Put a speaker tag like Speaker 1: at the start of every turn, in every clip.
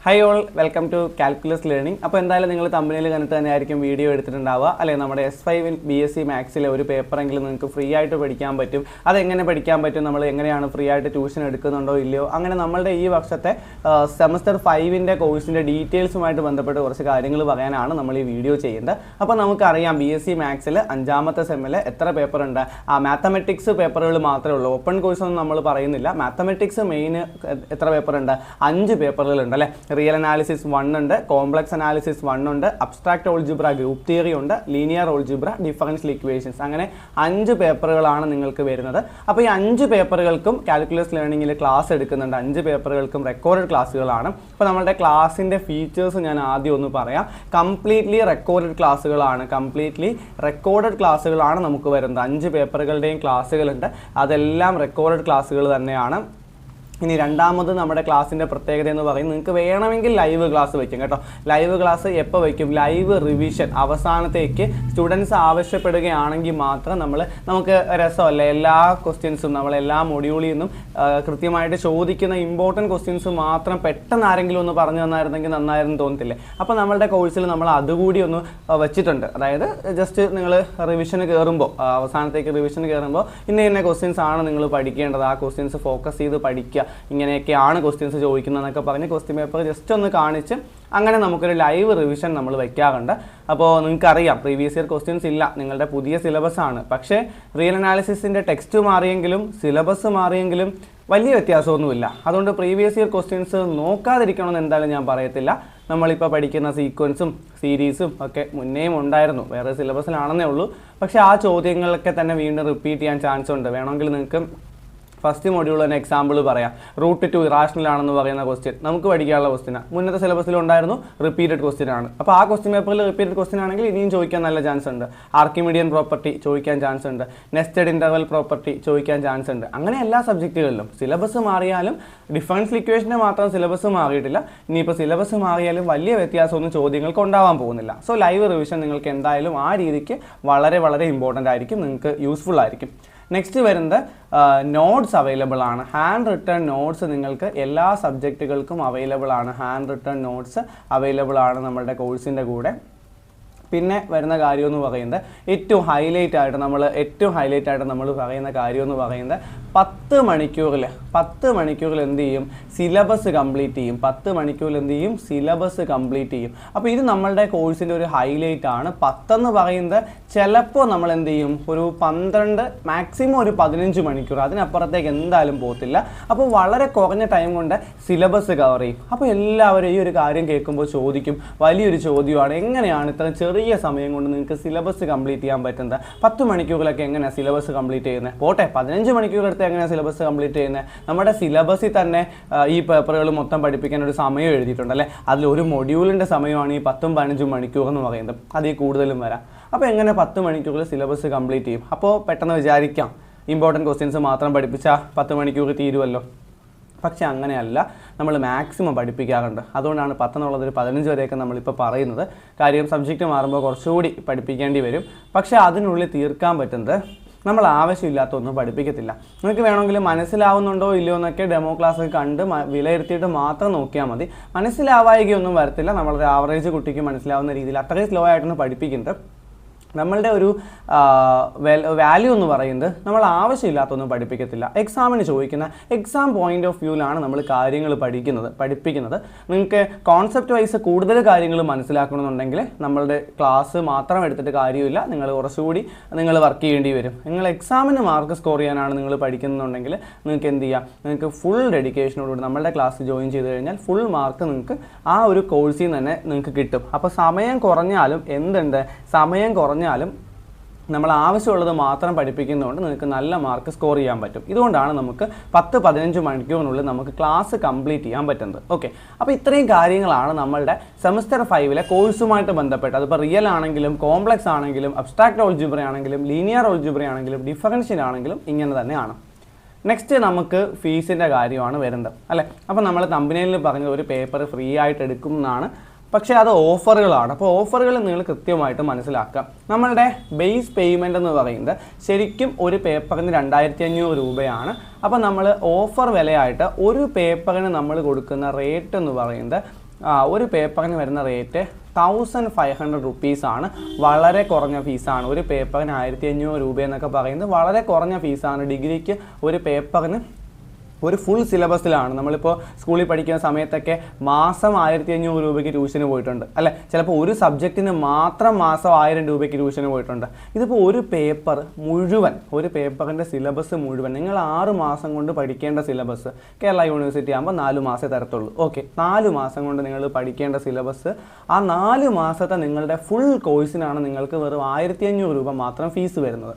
Speaker 1: Hi all, welcome to Calculus Learning. അപ്പോൾ എന്തായാലും നിങ്ങൾ തമ്പനയിൽ കണ്ടിട്ട് തന്നെയായിരിക്കും വീഡിയോ എടുത്തിട്ടുണ്ടാവുക അല്ലേ. നമ്മുടെ S5 BSc മാത്സിലെ ഒരു പേപ്പറെങ്കിലും നിങ്ങൾക്ക് ഫ്രീ ആയിട്ട് പഠിക്കാൻ പറ്റും. അതെങ്ങനെ പഠിക്കാൻ പറ്റും, നമ്മൾ എങ്ങനെയാണ് ഫ്രീ ആയിട്ട് ട്യൂഷൻ എടുക്കുന്നുണ്ടോ ഇല്ലയോ, അങ്ങനെ നമ്മളുടെ ഈ വർഷത്തെ സെമസ്റ്റർ 5ൻ്റെ കോഴ്സിൻ്റെ ഡീറ്റെയിൽസുമായിട്ട് ബന്ധപ്പെട്ട് കുറച്ച് കാര്യങ്ങൾ പറയാനാണ് നമ്മൾ ഈ വീഡിയോ ചെയ്യുന്നത്. അപ്പോൾ നമുക്കറിയാം BSc മാത്സിൽ 5ാമത്തെ സെമ്മിൽ എത്ര പേപ്പർ ഉണ്ട്. മാത്തമെറ്റിക്സ് പേപ്പറുകൾ മാത്രമേ ഉള്ളൂ, ഓപ്പൺ കോഴ്സൊന്നും നമ്മൾ പറയുന്നില്ല. മാത്തമെറ്റിക്സ് മെയിൻ എത്ര പേപ്പർ ഉണ്ട്, 5 പേപ്പറുകളുണ്ട് അല്ലേ. റിയൽ അനാലിസിസ് 1 ഉണ്ട്, കോംപ്ലക്സ് അനാലിസിസ് 1 ഉണ്ട്, അബ്സ്ട്രാക്ട് ഓൾജിബ്ര, ഗ്രൂപ്പ് തിയറി ഉണ്ട്, ലീനിയർ ഓൾജിബ്ര, ഡിഫറൻഷ്യൽ ഇക്വേഷൻസ്, അങ്ങനെ 5 പേപ്പറുകളാണ് നിങ്ങൾക്ക് വരുന്നത്. അപ്പോൾ ഈ 5 പേപ്പറുകൾക്കും കാൽക്കുലസ് ലേണിംഗിൽ ക്ലാസ് എടുക്കുന്നുണ്ട്. 5 പേപ്പറുകൾക്കും റെക്കോർഡഡ് ക്ലാസ്സുകളാണ്. അപ്പോൾ നമ്മുടെ ക്ലാസ്സിൻ്റെ ഫീച്ചേഴ്സ് ഞാൻ ആദ്യം ഒന്ന് പറയാം. കംപ്ലീറ്റ്ലി റെക്കോർഡഡ് ക്ലാസ്സുകളാണ് നമുക്ക് വരുന്നത്. 5 പേപ്പറുകളുടെയും ക്ലാസ്സുകളുണ്ട്, അതെല്ലാം റെക്കോർഡഡ് ക്ലാസ്സുകൾ തന്നെയാണ്. ഇനി രണ്ടാമത് നമ്മുടെ ക്ലാസ്സിൻ്റെ പ്രത്യേകത എന്ന് പറയുന്നത്, നിങ്ങൾക്ക് വേണമെങ്കിൽ ലൈവ് ക്ലാസ് വയ്ക്കും കേട്ടോ. ലൈവ് ക്ലാസ് എപ്പോൾ വയ്ക്കും, ലൈവ് റിവിഷൻ അവസാനത്തേക്ക് സ്റ്റുഡൻസ് ആവശ്യപ്പെടുകയാണെങ്കിൽ മാത്രം നമുക്ക് രസമല്ല, എല്ലാ ക്വസ്റ്റ്യൻസും എല്ലാ മൊഡ്യൂളിൽ നിന്നും കൃത്യമായിട്ട് ചോദിക്കുന്ന ഇമ്പോർട്ടൻറ്റ് ക്വസ്റ്റ്യൻസ് മാത്രം പെട്ടെന്ന് ആരെങ്കിലും ഒന്ന് പറഞ്ഞു തന്നായിരുന്നെങ്കിൽ നന്നായിരുന്നു തോന്നത്തില്ലേ. അപ്പോൾ നമ്മളുടെ കോഴ്സിൽ നമ്മൾ അതുകൂടി ഒന്ന് വെച്ചിട്ടുണ്ട്. അതായത് ജസ്റ്റ് നിങ്ങൾ റിവിഷന് കയറുമ്പോൾ, അവസാനത്തേക്ക് റിവിഷന് കയറുമ്പോൾ ഇന്ന ക്വസ്റ്റ്യൻസ് ആണ് നിങ്ങൾ പഠിക്കേണ്ടത്, ആ ക്വസ്റ്റ്യൻസ് ഫോക്കസ് ചെയ്ത് പഠിക്കുക, ഇങ്ങനെയൊക്കെയാണ് ക്വസ്റ്റ്യൻസ് ചോദിക്കുന്നതെന്നൊക്കെ പറഞ്ഞ് ക്വസ്റ്റ്യൻ പേപ്പർ ജസ്റ്റ് ഒന്ന് കാണിച്ച് അങ്ങനെ നമുക്കൊരു ലൈവ് റിവിഷൻ നമ്മൾ വയ്ക്കാറുണ്ട്. അപ്പോൾ നിങ്ങൾക്കറിയാം പ്രീവിയസ് ഇയർ ക്വസ്റ്റ്യൻസ് ഇല്ല, നിങ്ങളുടെ പുതിയ സിലബസ് ആണ്. പക്ഷേ റിയൽ അനാലിസിസിൻ്റെ ടെക്സ്റ്റ് മാറിയെങ്കിലും സിലബസ് മാറിയെങ്കിലും വലിയ വ്യത്യാസമൊന്നുമില്ല. അതുകൊണ്ട് പ്രീവിയസ് ഇയർ ക്വസ്റ്റ്യൻസ് നോക്കാതിരിക്കണമെന്ന് എന്തായാലും ഞാൻ പറയത്തില്ല. നമ്മളിപ്പോൾ പഠിക്കുന്ന സീക്വൻസും സീരീസും ഒക്കെ മുന്നേയും ഉണ്ടായിരുന്നു, വേറെ സിലബസിലാണെന്നേ ഉള്ളൂ. പക്ഷേ ആ ചോദ്യങ്ങളൊക്കെ തന്നെ വീണ്ടും റിപ്പീറ്റ് ചെയ്യാൻ ചാൻസ് ഉണ്ട്. വേണമെങ്കിൽ നിങ്ങൾക്ക് ഫസ്റ്റ് മൊഡ്യൂൾ തന്നെ എക്സാമ്പിൾ പറയാം. റൂട്ട് 2 ഇറാഷണൽ ആണെന്ന് പറയുന്ന ക്വസ്റ്റ്യൻ നമുക്ക് പഠിക്കാനുള്ള ക്വസ്റ്റ്യനാണ്, മുന്നത്തെ സിലബസിലുണ്ടായിരുന്നു, റിപ്പീറ്റഡ് ക്വസ്റ്റ്യൻ ആണ്. അപ്പോൾ ആ ക്വസ്റ്റ്യൻ പേപ്പറിൽ റിപ്പീറ്റഡ് ക്വസ്റ്റ്യൻ ആണെങ്കിൽ ഇനിയും ചോദിക്കാൻ നല്ല ചാൻസ് ഉണ്ട്. ആർക്കിമിഡിയൻ പ്രോപ്പർട്ടി ചോദിക്കാൻ ചാൻസ് ഉണ്ട്, നെസ്റ്റഡ് ഇൻ്റർവൽ പ്രോപ്പർട്ടി ചോദിക്കാൻ ചാൻസ് ഉണ്ട്. അങ്ങനെ എല്ലാ സബ്ജക്റ്റുകളിലും സിലബസ് മാറിയാലും, ഡിഫറൻഷ്യൽ ഇക്വേഷന് മാത്രം സിലബസ് മാറിയിട്ടില്ല. ഇനിയിപ്പോൾ സിലബസ് മാറിയാലും വലിയ വ്യത്യാസമൊന്നും ചോദ്യങ്ങൾക്ക് ഉണ്ടാവാൻ പോകുന്നില്ല. സോ ലൈവ് റിവിഷൻ നിങ്ങൾക്ക് എന്തായാലും ആ രീതിക്ക് വളരെ വളരെ ഇമ്പോർട്ടൻ്റ് ആയിരിക്കും, നിങ്ങൾക്ക് യൂസ്ഫുൾ ആയിരിക്കും. നെക്സ്റ്റ് വരുന്നത് നോട്ട്സ് അവൈലബിൾ ആണ്. ഹാൻഡ് റിട്ടേൺ നോട്ട്സ് നിങ്ങൾക്ക് എല്ലാ സബ്ജക്റ്റുകൾക്കും അവൈലബിൾ ആണ്. ഹാൻഡ് റിട്ടേൺ നോട്ട്സ് അവൈലബിൾ ആണ് നമ്മുടെ കോഴ്സിൻ്റെ കൂടെ. പിന്നെ വരുന്ന കാര്യം എന്ന് പറയുന്നത് ഏറ്റവും ഹൈലൈറ്റ് ആയിട്ട് നമ്മൾ പറയുന്ന കാര്യം എന്ന് പറയുന്നത് 10 മണിക്കൂറിൽ എന്ത് ചെയ്യും, സിലബസ് കംപ്ലീറ്റ് ചെയ്യും. 10 മണിക്കൂറിൽ എന്ത് ചെയ്യും, സിലബസ് കംപ്ലീറ്റ് ചെയ്യും. അപ്പോൾ ഇത് നമ്മളുടെ കോഴ്സിൻ്റെ ഒരു ഹൈലൈറ്റ് ആണ്. 10 എന്ന് പറയുന്നത് ചിലപ്പോൾ നമ്മൾ എന്ത് ചെയ്യും, ഒരു 12 മാക്സിമം ഒരു 15 മണിക്കൂർ, അതിനപ്പുറത്തേക്ക് എന്തായാലും പോകത്തില്ല. അപ്പോൾ വളരെ കുറഞ്ഞ ടൈം കൊണ്ട് സിലബസ് കവർ ചെയ്യും. അപ്പോൾ എല്ലാവരും ഈ ഒരു കാര്യം കേൾക്കുമ്പോൾ ചോദിക്കും, വലിയൊരു ചോദ്യമാണ്, എങ്ങനെയാണ് ഇത്ര ചെറിയ സമയം കൊണ്ട് നിങ്ങൾക്ക് സിലബസ് കംപ്ലീറ്റ് ചെയ്യാൻ പറ്റുന്നത്? 10 മണിക്കൂറിലൊക്കെ എങ്ങനെയാണ് സിലബസ് കംപ്ലീറ്റ് ചെയ്യുന്നത്? പോട്ടെ, 15 മണിക്കൂർ എടുത്ത് എങ്ങനെയാണ് സിലബസ് കംപ്ലീറ്റ് ചെയ്യുന്നത്? നമ്മുടെ സിലബസിൽ തന്നെ ഈ പേപ്പറുകൾ മൊത്തം പഠിപ്പിക്കാൻ ഒരു സമയം എഴുതിയിട്ടുണ്ട് അല്ലേ. അതിൽ ഒരു മൊഡ്യൂളിൻ്റെ സമയമാണ് ഈ 10ഉം 15 മണിക്കൂർ എന്ന് പറയുന്നത്, അതിൽ കൂടുതലും വരാം. അപ്പോൾ എങ്ങനെ 10 മണിക്കൂറിൽ സിലബസ് കംപ്ലീറ്റ് ചെയ്യും? അപ്പോൾ പെട്ടെന്ന് വിചാരിക്കാം ഇമ്പോർട്ടൻറ്റ് ക്വസ്റ്റ്യൻസ് മാത്രം പഠിപ്പിച്ചാൽ 10 മണിക്കൂർ തീരുമല്ലോ. പക്ഷേ അങ്ങനെയല്ല, നമ്മൾ മാക്സിമം പഠിപ്പിക്കാറുണ്ട്. അതുകൊണ്ടാണ് 10 എന്നുള്ളതൊരു 15 വരെയൊക്കെ നമ്മളിപ്പോൾ പറയുന്നത്. കാര്യം സബ്ജക്റ്റ് മാറുമ്പോൾ കുറച്ചുകൂടി പഠിപ്പിക്കേണ്ടി വരും. പക്ഷേ അതിനുള്ളിൽ തീർക്കാൻ പറ്റുന്നത് നമ്മൾ ആവശ്യമില്ലാത്തൊന്നും പഠിപ്പിക്കത്തില്ല. നിങ്ങൾക്ക് വേണമെങ്കിൽ മനസ്സിലാവുന്നുണ്ടോ ഇല്ലയോ എന്നൊക്കെ ഡെമോ ക്ലാസ് കണ്ട് വിലയിരുത്തിയിട്ട് മാത്രം നോക്കിയാൽ മതി. മനസ്സിലാവായികയൊന്നും വരത്തില്ല. നമ്മളൊരു ആവറേജ് കുട്ടിക്ക് മനസ്സിലാവുന്ന രീതിയിൽ അത്രയും സ്ലോ ആയിട്ടാണ് പഠിപ്പിക്കുന്നത്. നമ്മളുടെ ഒരു വാല്യൂ എന്ന് പറയുന്നത് നമ്മൾ ആവശ്യമില്ലാത്തൊന്നും പഠിപ്പിക്കത്തില്ല. എക്സാമിന് ചോദിക്കുന്ന എക്സാം പോയിന്റ് ഓഫ് വ്യൂവിലാണ് നമ്മൾ കാര്യങ്ങൾ പഠിപ്പിക്കുന്നത്. നിങ്ങൾക്ക് കോൺസെപ്റ്റ് വൈസ് കൂടുതൽ കാര്യങ്ങൾ മനസ്സിലാക്കണമെന്നുണ്ടെങ്കിൽ നമ്മളുടെ ക്ലാസ് മാത്രം എടുത്തിട്ട് കാര്യമില്ല, നിങ്ങൾ കുറച്ചുകൂടി വർക്ക് ചെയ്യേണ്ടി വരും. നിങ്ങൾ എക്സാമിന് മാർക്ക് സ്കോർ ചെയ്യാനാണ് നിങ്ങൾ പഠിക്കുന്നുണ്ടെങ്കിൽ നിങ്ങൾക്ക് എന്ത് ചെയ്യാം, നിങ്ങൾക്ക് ഫുൾ ഡെഡിക്കേഷനോടുകൂടി നമ്മളുടെ ക്ലാസ് ജോയിൻ ചെയ്ത് കഴിഞ്ഞാൽ ഫുൾ മാർക്ക് നിങ്ങൾക്ക് ആ ഒരു കോഴ്സിൽ നിന്ന് തന്നെ നിങ്ങൾക്ക് കിട്ടും. അപ്പോൾ സമയം കുറഞ്ഞാലും നമ്മൾ ആവശ്യമുള്ളത് മാത്രം പഠിപ്പിക്കുന്നതുകൊണ്ട് നിങ്ങൾക്ക് നല്ല മാർക്ക് സ്കോർ ചെയ്യാൻ പറ്റും. ഇതുകൊണ്ടാണ് നമുക്ക് 10-15 മണിക്കൂറിനുള്ളിൽ നമുക്ക് ക്ലാസ് കംപ്ലീറ്റ് ചെയ്യാൻ പറ്റുന്നത്. ഓക്കെ, അപ്പോൾ ഇത്രയും കാര്യങ്ങളാണ് നമ്മളുടെ സെമസ്റ്റർ 5ലെ കോഴ്സുമായിട്ട് ബന്ധപ്പെട്ട്. അതിപ്പോൾ റിയൽ ആണെങ്കിലും കോംപ്ലക്സ് ആണെങ്കിലും അബ്സ്ട്രാക്ട് ഓൾജിബ്ര ആണെങ്കിലും ലീനിയർ ഓൾജിബ്ര ആണെങ്കിലും ഡിഫറൻഷ്യൽ ആണെങ്കിലും ഇങ്ങനെ തന്നെയാണ്. നെക്സ്റ്റ് നമുക്ക് ഫീസിൻ്റെ കാര്യമാണ് വരുന്നത് അല്ലേ. അപ്പോൾ നമ്മൾ തമ്പനയിൽ പറഞ്ഞ ഒരു പേപ്പർ ഫ്രീ ആയിട്ട് എടുക്കും എന്നാണ്. പക്ഷേ അത് ഓഫറുകളാണ്. അപ്പോൾ ഓഫറുകൾ നിങ്ങൾ കൃത്യമായിട്ട് മനസ്സിലാക്കുക. നമ്മളുടെ ബേസ് പേയ്മെൻ്റ് എന്ന് പറയുന്നത് ശരിക്കും ഒരു പേപ്പറിന് 2500 രൂപയാണ്. അപ്പോൾ നമ്മൾ ഓഫർ വിലയായിട്ട് ഒരു പേപ്പറിന് നമ്മൾ കൊടുക്കുന്ന റേറ്റ് എന്ന് പറയുന്നത് ഒരു പേപ്പറിന് വരുന്ന റേറ്റ് 1500 റുപ്പീസാണ്. വളരെ കുറഞ്ഞ ഫീസാണ്. ഒരു പേപ്പറിന് 1500 രൂപ എന്നൊക്കെ പറയുന്നത് വളരെ കുറഞ്ഞ ഫീസാണ്. ഡിഗ്രിക്ക് ഒരു പേപ്പറിന് ഒരു ഫുൾ സിലബസിലാണ്. നമ്മളിപ്പോൾ സ്കൂളിൽ പഠിക്കുന്ന സമയത്തൊക്കെ മാസം 1500 രൂപയ്ക്ക് ട്യൂഷന് പോയിട്ടുണ്ട് അല്ലേ. ചിലപ്പോൾ ഒരു സബ്ജക്റ്റിന് മാത്രം മാസം 1000 രൂപയ്ക്ക് ട്യൂഷന് പോയിട്ടുണ്ട്. ഇതിപ്പോൾ ഒരു പേപ്പർ മുഴുവൻ, ഒരു പേപ്പറിൻ്റെ സിലബസ് മുഴുവൻ നിങ്ങൾ 6 മാസം കൊണ്ട് പഠിക്കേണ്ട സിലബസ് കേരള യൂണിവേഴ്സിറ്റി ആകുമ്പോൾ 4 മാസമേ തരത്തുള്ളൂ. ഓക്കെ, 4 മാസം കൊണ്ട് നിങ്ങൾ പഠിക്കേണ്ട സിലബസ്, ആ 4 മാസത്തെ നിങ്ങളുടെ ഫുൾ കോഴ്സിനാണ് നിങ്ങൾക്ക് വെറും 1500 രൂപ മാത്രം ഫീസ് വരുന്നത്.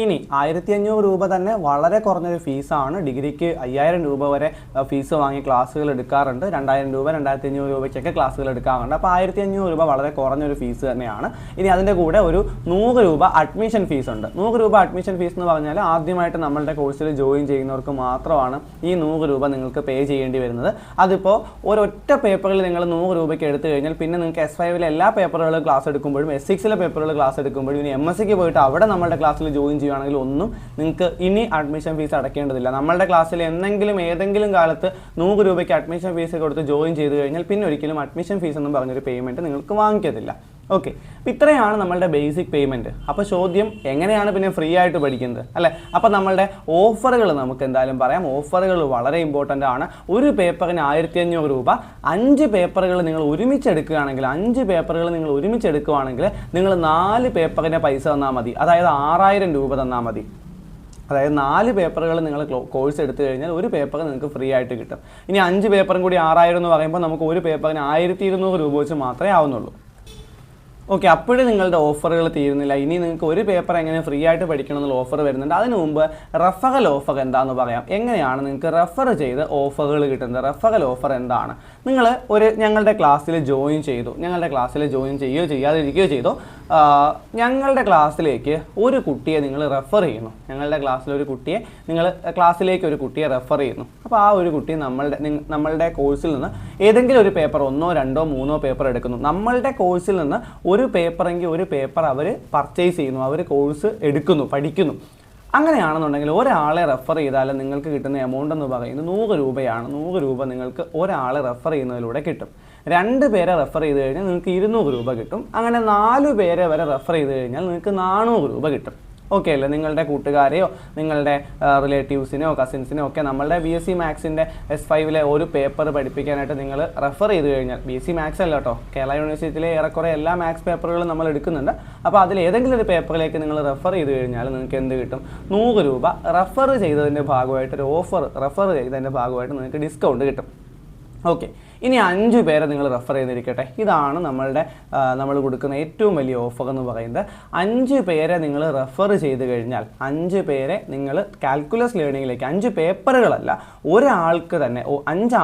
Speaker 1: ഇനി 1500 രൂപ തന്നെ വളരെ കുറഞ്ഞൊരു ഫീസാണ്. ഡിഗ്രിക്ക് 5000 രൂപ വരെ ഫീസ് വാങ്ങി ക്ലാസ്സുകൾ എടുക്കാറുണ്ട്. 2000 രൂപ 2500 രൂപയ്ക്കൊക്കെ ക്ലാസ്സുകൾ എടുക്കാറുണ്ട്. അപ്പോൾ 1500 രൂപ വളരെ കുറഞ്ഞൊരു ഫീസ് തന്നെയാണ്. ഇനി അതിൻ്റെ കൂടെ ഒരു 100 രൂപ അഡ്മിഷൻ ഫീസ് ഉണ്ട്. 100 രൂപ അഡ്മിഷൻ ഫീസ് എന്ന് പറഞ്ഞാൽ ആദ്യമായിട്ട് നമ്മളുടെ കോഴ്സിൽ ജോയിൻ ചെയ്യുന്നവർക്ക് മാത്രമാണ് ഈ 100 രൂപ നിങ്ങൾക്ക് പേ ചെയ്യേണ്ടി വരുന്നത്. അതിപ്പോൾ ഒരൊറ്റ പേപ്പറിൽ നിങ്ങൾ 100 രൂപയ്ക്ക് എടുത്തു കഴിഞ്ഞാൽ പിന്നെ നിങ്ങൾക്ക് S5 എല്ലാ പേപ്പറുകളും ക്ലാസ് എടുക്കുമ്പോഴും S6 പേപ്പറുകൾ ക്ലാസ് എടുക്കുമ്പോഴും ഇനി MSc പോയിട്ട് അവിടെ നമ്മളുടെ ക്ലാസ്സിൽ ജോയിൻ ചെയ്യുകയാണെങ്കിൽ ഒന്നും നിങ്ങൾക്ക് ഇനി അഡ്മിഷൻ ഫീസ് അടയ്ക്കേണ്ടതില്ല. നമ്മളുടെ ക്ലാസ്സിൽ ഏതെങ്കിലും കാലത്ത് 100 രൂപയ്ക്ക് അഡ്മിഷൻ ഫീസ് കൊടുത്ത് ജോയിൻ ചെയ്ത് കഴിഞ്ഞാൽ പിന്നെ ഒരിക്കലും അഡ്മിഷൻ ഫീസ് എന്നും പറഞ്ഞൊരു പേയ്മെൻറ്റ് നിങ്ങൾക്ക് വാങ്ങിക്കത്തില്ല. ഓക്കെ, അപ്പോൾ ഇത്രയാണ് നമ്മളുടെ ബേസിക് പേയ്മെൻറ്റ്. അപ്പോൾ ചോദ്യം എങ്ങനെയാണ് പിന്നെ ഫ്രീ ആയിട്ട് പഠിക്കുന്നത് അല്ലേ. അപ്പോൾ നമ്മളുടെ ഓഫറുകൾ നമുക്ക് എന്തായാലും പറയാം. ഓഫറുകൾ വളരെ ഇമ്പോർട്ടൻ്റ് ആണ്. ഒരു പേപ്പറിന് 1500 രൂപ, 5 പേപ്പറുകൾ നിങ്ങൾ ഒരുമിച്ചെടുക്കുകയാണെങ്കിൽ നിങ്ങൾ 4 പേപ്പറിൻ്റെ പൈസ തന്നാൽ മതി. അതായത് 6000 രൂപ തന്നാൽ മതി. അതായത് 4 പേപ്പറുകൾ നിങ്ങൾ കോഴ്സ് എടുത്തു കഴിഞ്ഞാൽ ഒരു പേപ്പർ നിങ്ങൾക്ക് ഫ്രീ ആയിട്ട് കിട്ടും. ഇനി 5 പേപ്പറും കൂടി 6000 എന്ന് പറയുമ്പോൾ നമുക്ക് ഒരു പേപ്പറിന് 1200 രൂപ വെച്ച് മാത്രമേ ആവുന്നുള്ളൂ. ഓക്കെ, അപ്പോഴും നിങ്ങളുടെ ഓഫറുകൾ തീരുന്നില്ല. ഇനി നിങ്ങൾക്ക് ഒരു പേപ്പർ എങ്ങനെ ഫ്രീ ആയിട്ട് പഠിക്കണം എന്നുള്ള ഓഫർ വരുന്നുണ്ട്. അതിനു മുമ്പ് റെഫറൽ ഓഫർ എന്താണെന്ന് പറയാം. എങ്ങനെയാണ് നിങ്ങൾക്ക് റെഫർ ചെയ്ത് ഓഫറുകൾ കിട്ടുന്നത്? റെഫറൽ ഓഫർ എന്താണ്? നിങ്ങൾ ഞങ്ങളുടെ ക്ലാസ്സിൽ ജോയിൻ ചെയ്യുകയോ ചെയ്യാതിരിക്കുകയോ ചെയ്തോ, ഞങ്ങളുടെ ക്ലാസ്സിലേക്ക് ഒരു കുട്ടിയെ നിങ്ങൾ റെഫർ ചെയ്യുന്നു. ഞങ്ങളുടെ ക്ലാസ്സിലേക്ക് ഒരു കുട്ടിയെ റെഫർ ചെയ്യുന്നു. അപ്പോൾ ആ ഒരു കുട്ടി നമ്മളുടെ കോഴ്സിൽ നിന്ന് ഏതെങ്കിലും ഒരു പേപ്പർ 1, 2, 3 പേപ്പർ എടുക്കുന്നു. നമ്മളുടെ കോഴ്സിൽ നിന്ന് ഒരു പേപ്പർ അവർ പർച്ചേസ് ചെയ്യുന്നു, അവർ കോഴ്സ് എടുക്കുന്നു, പഠിക്കുന്നു. അങ്ങനെയാണെന്നുണ്ടെങ്കിൽ ഒരാളെ റെഫർ ചെയ്താൽ നിങ്ങൾക്ക് കിട്ടുന്ന എമൗണ്ട് എന്ന് പറയുന്നത് 100 രൂപയാണ്. 100 രൂപ നിങ്ങൾക്ക് ഒരാളെ റെഫർ ചെയ്യുന്നതിലൂടെ കിട്ടും. 2 പേരെ റെഫർ ചെയ്ത് കഴിഞ്ഞാൽ നിങ്ങൾക്ക് 200 രൂപ കിട്ടും. അങ്ങനെ 4 പേരെ വരെ റെഫർ ചെയ്ത് കഴിഞ്ഞാൽ നിങ്ങൾക്ക് 400 രൂപ കിട്ടും. ഓക്കെ അല്ലേ. നിങ്ങളുടെ കൂട്ടുകാരെയോ നിങ്ങളുടെ റിലേറ്റീവ്സിനെയോ കസിൻസിനെയോ ഒക്കെ നമ്മളുടെ BSc മാത്സിൻ്റെ S5 ഒരു പേപ്പർ പഠിപ്പിക്കാനായിട്ട് നിങ്ങൾ റെഫർ ചെയ്ത് കഴിഞ്ഞാൽ, BSc മാത്സ് അല്ല കേട്ടോ, കേരള യൂണിവേഴ്സിറ്റിയിലെ ഏറെക്കുറെ എല്ലാ മാത്സ് പേപ്പറുകളും നമ്മൾ എടുക്കുന്നുണ്ട്. അപ്പോൾ അതിൽ ഏതെങ്കിലും ഒരു പേപ്പറിലേക്ക് നിങ്ങൾ റെഫർ ചെയ്ത് കഴിഞ്ഞാൽ നിങ്ങൾക്ക് എന്ത് കിട്ടും? 100 രൂപ റെഫർ ചെയ്തതിൻ്റെ ഭാഗമായിട്ട് ഒരു ഓഫർ, റെഫർ ചെയ്തതിൻ്റെ ഭാഗമായിട്ട് നിങ്ങൾക്ക് ഡിസ്കൗണ്ട് കിട്ടും. ഓക്കെ, ഇനി 5 പേരെ നിങ്ങൾ റെഫർ ചെയ്തിരിക്കട്ടെ. ഇതാണ് നമ്മൾ കൊടുക്കുന്ന ഏറ്റവും വലിയ ഓഫർ എന്ന് പറയുന്നത്. 5 പേരെ നിങ്ങൾ റെഫർ ചെയ്ത് കഴിഞ്ഞാൽ 5 പേരെ നിങ്ങൾ കാൽക്കുലസ് ലേണിങ്ങിലേക്ക്, 5 പേപ്പറുകളല്ല, ഒരാൾക്ക് തന്നെ 5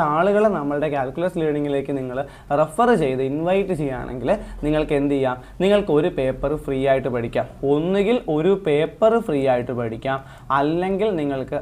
Speaker 1: ആളുകളെ നമ്മളുടെ കാൽക്കുലസ് ലേണിങ്ങിലേക്ക് നിങ്ങൾ റെഫർ ചെയ്ത് ഇൻവൈറ്റ് ചെയ്യുകയാണെങ്കിൽ നിങ്ങൾക്ക് എന്ത് ചെയ്യാം? നിങ്ങൾക്ക് ഒരു പേപ്പർ ഫ്രീ ആയിട്ട് പഠിക്കാം. ഒന്നുകിൽ ഒരു പേപ്പർ ഫ്രീ ആയിട്ട് പഠിക്കാം, അല്ലെങ്കിൽ നിങ്ങൾക്ക്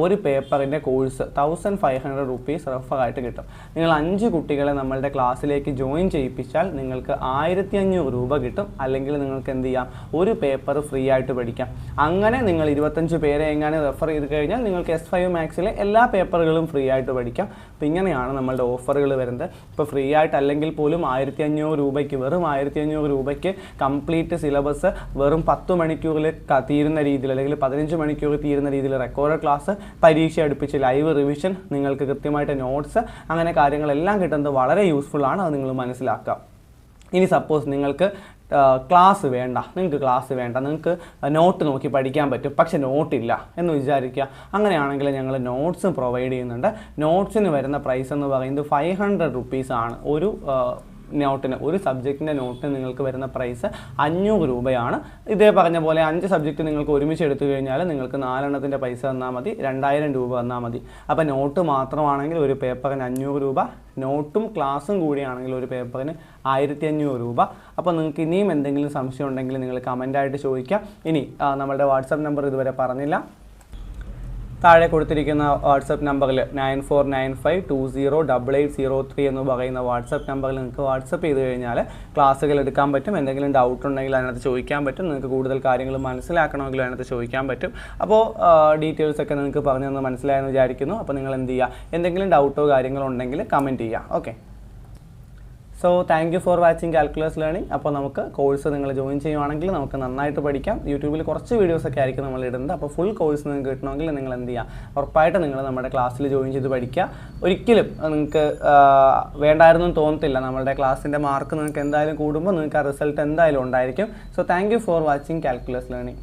Speaker 1: ഒരു പേപ്പറിൻ്റെ കോഴ്സ് 1500 റുപ്പീസ് റെഫർ ആയിട്ട് കിട്ടും. നിങ്ങൾ 5 കുട്ടികളെ നമ്മളുടെ ക്ലാസ്സിലേക്ക് ജോയിൻ ചെയ്യിപ്പിച്ചാൽ നിങ്ങൾക്ക് 1500 രൂപ കിട്ടും. അല്ലെങ്കിൽ നിങ്ങൾക്ക് എന്ത് ചെയ്യാം? ഒരു പേപ്പർ ഫ്രീ ആയിട്ട് പഠിക്കാം. അങ്ങനെ നിങ്ങൾ 25 പേരെ എങ്ങനെ റെഫർ ചെയ്ത് കഴിഞ്ഞാൽ നിങ്ങൾക്ക് S5 മാത്സിലെ എല്ലാ പേപ്പറുകളും ഫ്രീ ആയിട്ട് പഠിക്കാം. അപ്പോൾ ഇങ്ങനെയാണ് നമ്മളുടെ ഓഫറുകൾ വരുന്നത്. ഇപ്പോൾ ഫ്രീ ആയിട്ട് അല്ലെങ്കിൽ പോലും 1500 രൂപയ്ക്ക്, വെറും 1500 രൂപയ്ക്ക് കംപ്ലീറ്റ് സിലബസ് വെറും 10 മണിക്കൂറിൽ തീരുന്ന രീതിയിൽ, അല്ലെങ്കിൽ 15 മണിക്കൂർ തീരുന്ന രീതിയിൽ റെക്കോർഡ് ക്ലാസ്, പരീക്ഷ അടുപ്പിച്ച് ലൈവ് റിവിഷൻ, നിങ്ങൾക്ക് കൃത്യമായിട്ട് നോട്ട്സ്, അങ്ങനെ കാര്യങ്ങളെല്ലാം കിട്ടുന്നത് വളരെ യൂസ്ഫുൾ ആണ്. അത് നിങ്ങൾ മനസ്സിലാക്കാം. ഇനി സപ്പോസ് നിങ്ങൾക്ക് ക്ലാസ് വേണ്ട, നിങ്ങൾക്ക് നോട്ട് നോക്കി പഠിക്കാൻ പറ്റും, പക്ഷെ നോട്ടില്ല എന്ന് വിചാരിക്കുക. അങ്ങനെയാണെങ്കിൽ ഞങ്ങൾ നോട്ട്സും പ്രൊവൈഡ് ചെയ്യുന്നുണ്ട്. നോട്ട്സിന് വരുന്ന പ്രൈസ് എന്ന് പറയുന്നത് 500 റുപ്പീസാണ്. ഒരു സബ്ജക്റ്റിൻ്റെ നോട്ടിന് നിങ്ങൾക്ക് വരുന്ന പ്രൈസ് 500 രൂപയാണ്. ഇതേ പറഞ്ഞ പോലെ 5 സബ്ജക്റ്റ് നിങ്ങൾക്ക് ഒരുമിച്ച് എടുത്തു കഴിഞ്ഞാൽ നിങ്ങൾക്ക് 4 എണ്ണത്തിൻ്റെ പൈസ തന്നാൽ മതി, 2000 രൂപ തന്നാൽ മതി. അപ്പോൾ നോട്ട് മാത്രമാണെങ്കിൽ ഒരു പേപ്പറിന് 500 രൂപ, നോട്ടും ക്ലാസ്സും കൂടിയാണെങ്കിൽ ഒരു പേപ്പറിന് 1500 രൂപ. അപ്പോൾ നിങ്ങൾക്ക് ഇനിയും എന്തെങ്കിലും സംശയം ഉണ്ടെങ്കിൽ നിങ്ങൾ കമൻ്റായിട്ട് ചോദിക്കാം. ഇനി നമ്മളുടെ വാട്സാപ്പ് നമ്പർ ഇതുവരെ പറഞ്ഞില്ല. താഴെ കൊടുത്തിരിക്കുന്ന വാട്സപ്പ് നമ്പറിൽ 9495208803 എന്ന് പറയുന്ന വാട്സപ്പ് നമ്പറിൽ നിങ്ങൾക്ക് വാട്സപ്പ് ചെയ്ത് കഴിഞ്ഞാൽ ക്ലാസ്സുകൾ എടുക്കാൻ പറ്റും. എന്തെങ്കിലും ഡൗട്ട് ഉണ്ടെങ്കിൽ അതിനകത്ത് ചോദിക്കാൻ പറ്റും. നിങ്ങൾക്ക് കൂടുതൽ കാര്യങ്ങൾ മനസ്സിലാക്കണമെങ്കിൽ അതിനകത്ത് ചോദിക്കാൻ പറ്റും. അപ്പോൾ ഡീറ്റെയിൽസ് ഒക്കെ നിങ്ങൾക്ക് പറഞ്ഞു തന്ന് മനസ്സിലായെന്ന് വിചാരിക്കുന്നു. അപ്പോൾ നിങ്ങൾ എന്ത് ചെയ്യുക, എന്തെങ്കിലും ഡൗട്ടോ കാര്യങ്ങളോ ഉണ്ടെങ്കിൽ കമൻറ്റ് ചെയ്യുക. Okay, so thank you for watching calculus learning. അപ്പോൾ നമുക്ക് കോഴ്സ് നിങ്ങൾ ജോയിൻ ചെയ്യുവാണെങ്കിൽ നമുക്ക് നന്നായിട്ട് പഠിക്കാം. യൂട്യൂബിൽ കുറച്ച് വീഡിയോസൊക്കെ ആയിരിക്കും നമ്മൾ ഇടുന്നത്. അപ്പോൾ ഫുൾ കോഴ്സ് നിങ്ങൾക്ക് കിട്ടണമെങ്കിൽ നിങ്ങൾ എന്ത് ചെയ്യുക, ഉറപ്പായിട്ട് നിങ്ങൾ നമ്മുടെ ക്ലാസ്സിൽ ജോയിൻ ചെയ്ത് പഠിക്കുക. ഒരിക്കലും നിങ്ങൾക്ക് വേണ്ടായിരുന്നു തോന്നത്തില്ല. നമ്മളുടെ ക്ലാസ്സിൻ്റെ മാർക്ക് നിങ്ങൾക്ക് എന്തായാലും കൂടുമ്പോൾ നിങ്ങൾക്ക് ആ റിസൾട്ട് എന്തായാലും ഉണ്ടായിരിക്കും. So thank you for watching calculus learning.